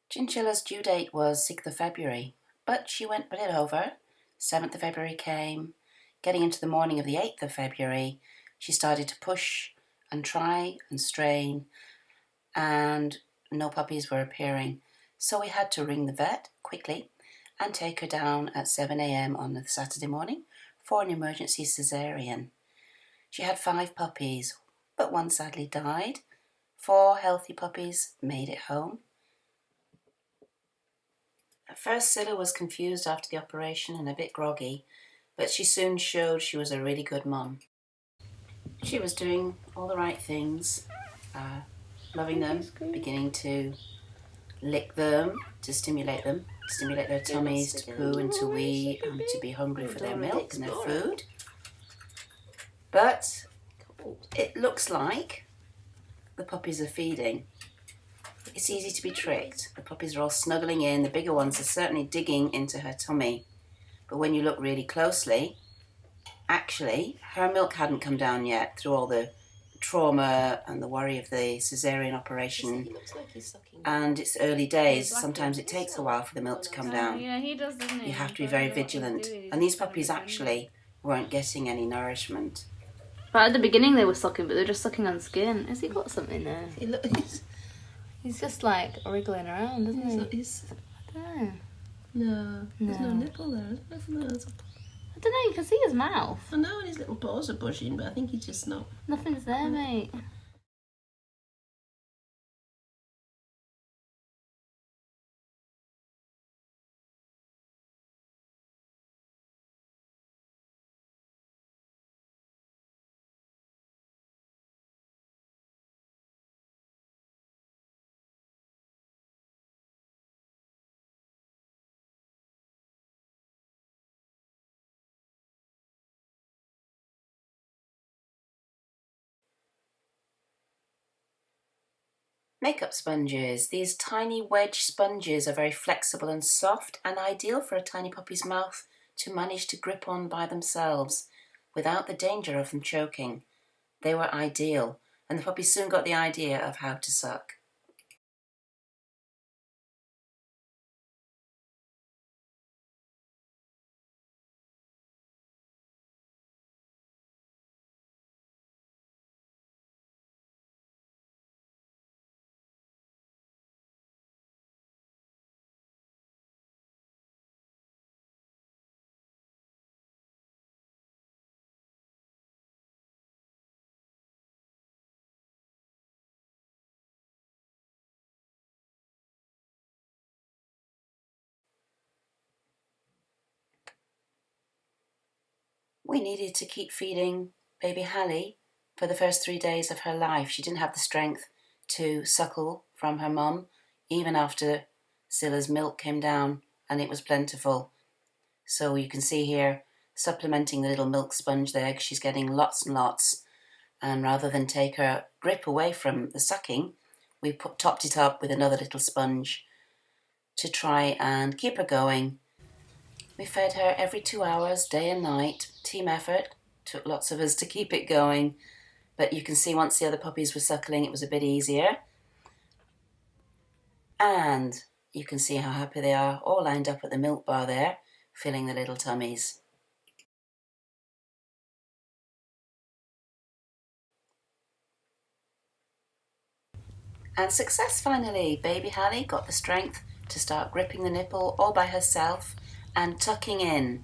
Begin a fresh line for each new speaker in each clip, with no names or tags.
Chinchilla's due date was 6th of February, but she went a bit over. 7th of February came. Getting into the morning of the 8th of February, she started to push and try and strain, and no puppies were appearing. So we had to ring the vet quickly and take her down at 7 a.m. on the Saturday morning for an emergency cesarean. She had 5 puppies, but one sadly died. 4 healthy puppies made it home. At first, Scylla was confused after the operation and a bit groggy, but she soon showed she was a really good mum. She was doing all the right things, loving them, beginning to lick them, to stimulate their tummies, to poo and to wee, and to be hungry for their milk and their food. But it looks like the puppies are feeding. It's easy to be tricked. The puppies are all snuggling in. The bigger ones are certainly digging into her tummy. But when you look really closely, actually, her milk hadn't come down yet through all the trauma and the worry of the cesarean operation.
He looks like he's sucking.
And it's early days. Sometimes it takes a while for the milk to come down.
Yeah, he does, doesn't he?
You have to be very vigilant. And these puppies actually weren't getting any nourishment.
But at the beginning they were sucking, but they're just sucking on skin. Has he got something there? He's just like wriggling around, isn't he? I don't know.
No, there's no nipple there.
I don't know, you can see his mouth.
I know, and his little paws are pushing, but I think he's just not.
Nothing's there, mate.
Makeup sponges. These tiny wedge sponges are very flexible and soft and ideal for a tiny puppy's mouth to manage to grip on by themselves without the danger of them choking. They were ideal, and the puppy soon got the idea of how to suck. We needed to keep feeding baby Hallie for the first 3 days of her life. She didn't have the strength to suckle from her mum, even after Scylla's milk came down and it was plentiful. So you can see here, supplementing the little milk sponge there, because she's getting lots and lots. And rather than take her grip away from the sucking, we topped it up with another little sponge to try and keep her going. We fed her every 2 hours, day and night. Team effort. Took lots of us to keep it going. But you can see once the other puppies were suckling, it was a bit easier. And you can see how happy they are, all lined up at the milk bar there, filling the little tummies. And success finally. Baby Hallie got the strength to start gripping the nipple all by herself and tucking in,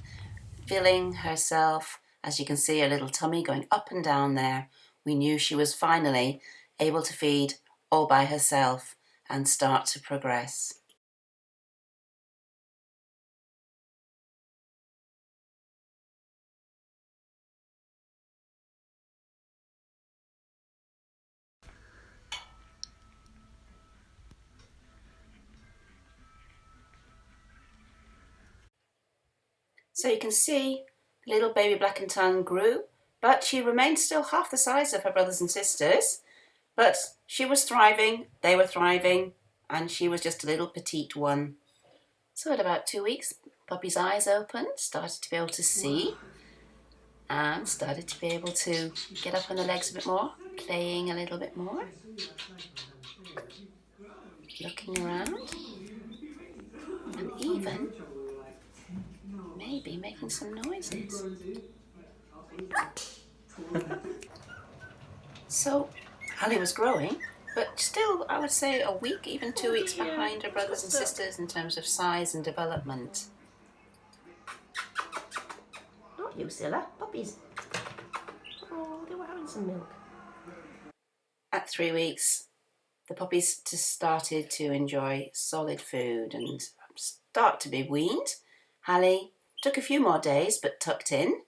feeling herself, as you can see, her little tummy going up and down there. We knew she was finally able to feed all by herself and start to progress. So you can see the little baby black and tan grew, but she remained still half the size of her brothers and sisters. But she was thriving, they were thriving, and she was just a little petite one. So at about 2 weeks, Puppy's eyes opened, started to be able to see, and started to be able to get up on the legs a bit more, playing a little bit more, looking around. and even maybe making some noises. So Hallie was growing, but still I would say a week, even 2 weeks behind her brothers and sisters in terms of size and development.
Not you, Scylla. Puppies. Oh, they were having some milk.
At 3 weeks, the puppies just started to enjoy solid food and start to be weaned. Hallie took a few more days but tucked in.